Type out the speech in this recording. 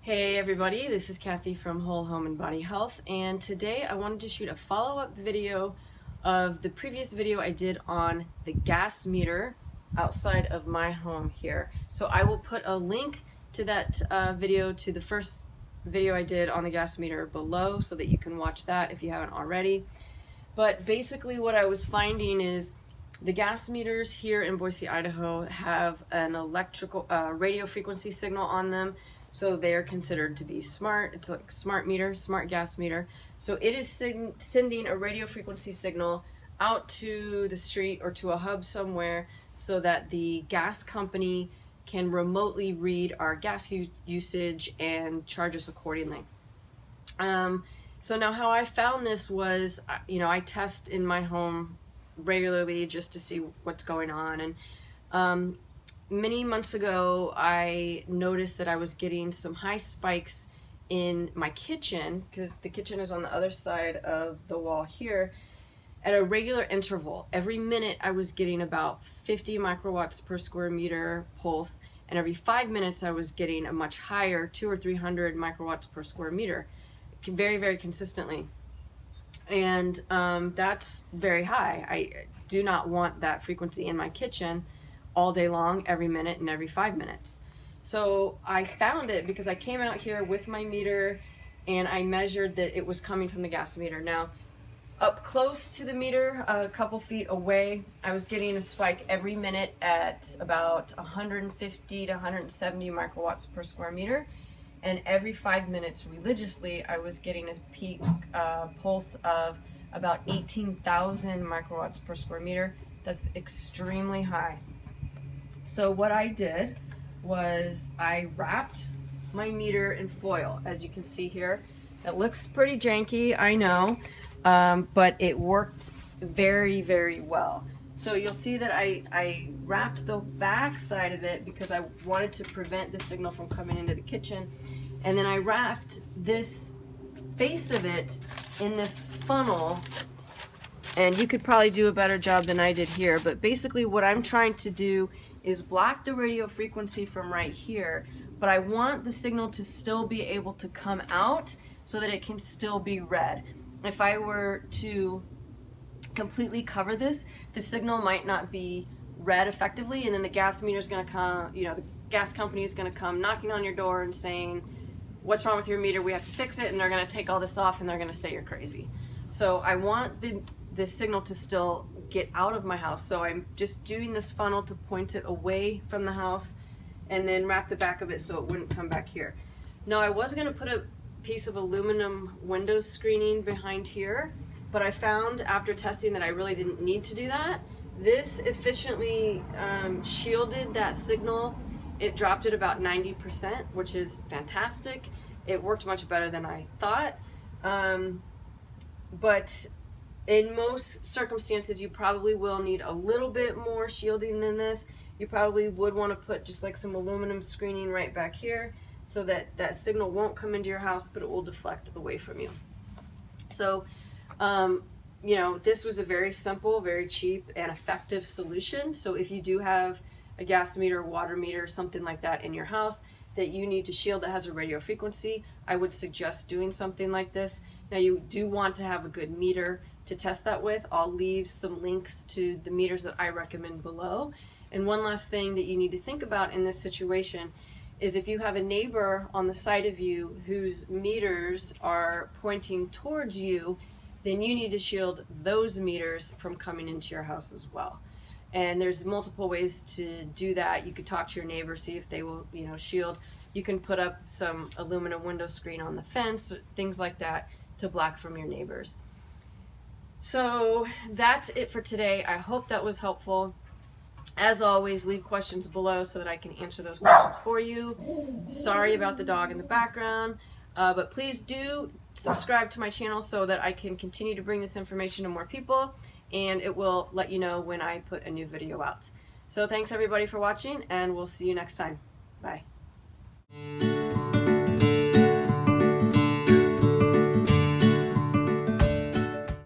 Hey everybody, this is Cathy from Whole Home and Body Health, and today I wanted to shoot a follow-up video of the previous video I did on the gas meter outside of my home here. So I will put a link to that video, to the first video I did on the gas meter below, so that you can watch that if you haven't already. But basically what I was finding is the gas meters here in Boise, Idaho have an electrical radio frequency signal on them. So they are considered to be smart. It's like smart meter, smart gas meter. So it is sending a radio frequency signal out to the street or to a hub somewhere so that the gas company can remotely read our gas usage and charge us accordingly. So now how I found this was, I test in my home regularly just to see what's going on. And many months ago, I noticed that I was getting some high spikes in my kitchen, because the kitchen is on the other side of the wall here, at a regular interval. Every minute I was getting about 50 microwatts per square meter pulse, and every 5 minutes I was getting a much higher 200 or 300 microwatts per square meter, very, very consistently. And that's very high. I do not want that frequency in my kitchen all day long, every minute and every 5 minutes. So I found it because I came out here with my meter and I measured that it was coming from the gas meter. Now, up close to the meter, a couple feet away, I was getting a spike every minute at about 150 to 170 microwatts per square meter. And every 5 minutes religiously, I was getting a peak pulse of about 18,000 microwatts per square meter. That's extremely high. So what I did was I wrapped my meter in foil, as you can see here. It looks pretty janky, I know, but it worked very, very well. So you'll see that I wrapped the back side of it because I wanted to prevent the signal from coming into the kitchen. And then I wrapped this face of it in this funnel. And you could probably do a better job than I did here, but basically what I'm trying to do is block the radio frequency from right here, but I want the signal to still be able to come out so that it can still be read. If I were to completely cover this, the signal might not be read effectively, and then the gas meter is going to come, the gas company is going to come knocking on your door and saying, what's wrong with your meter, we have to fix it, and they're going to take all this off and they're going to say you're crazy. So I want the signal to still get out of my house, so I'm just doing this funnel to point it away from the house and then wrap the back of it so it wouldn't come back here. Now I was going to put a piece of aluminum window screening behind here, but I found after testing that I really didn't need to do that. This efficiently shielded that signal. It dropped it about 90%, which is fantastic. It worked much better than I thought. But in most circumstances, you probably will need a little bit more shielding than this. You probably would want to put just like some aluminum screening right back here so that that signal won't come into your house, but it will deflect away from you. So, this was a very simple, very cheap, and effective solution. So if you do have a gas meter, water meter, something like that in your house that you need to shield that has a radio frequency, I would suggest doing something like this. Now you do want to have a good meter to test that with. I'll leave some links to the meters that I recommend below. And one last thing that you need to think about in this situation is if you have a neighbor on the side of you whose meters are pointing towards you, then you need to shield those meters from coming into your house as well. And there's multiple ways to do that. You could talk to your neighbor, see if they will, shield. You can put up some aluminum window screen on the fence, things like that, to block from your neighbors. So that's it for today. I hope that was helpful. As always, leave questions below so that I can answer those questions for you. Sorry about the dog in the background, but please do subscribe to my channel so that I can continue to bring this information to more people, and it will let you know when I put a new video out. So thanks everybody for watching, and we'll see you next time. Bye.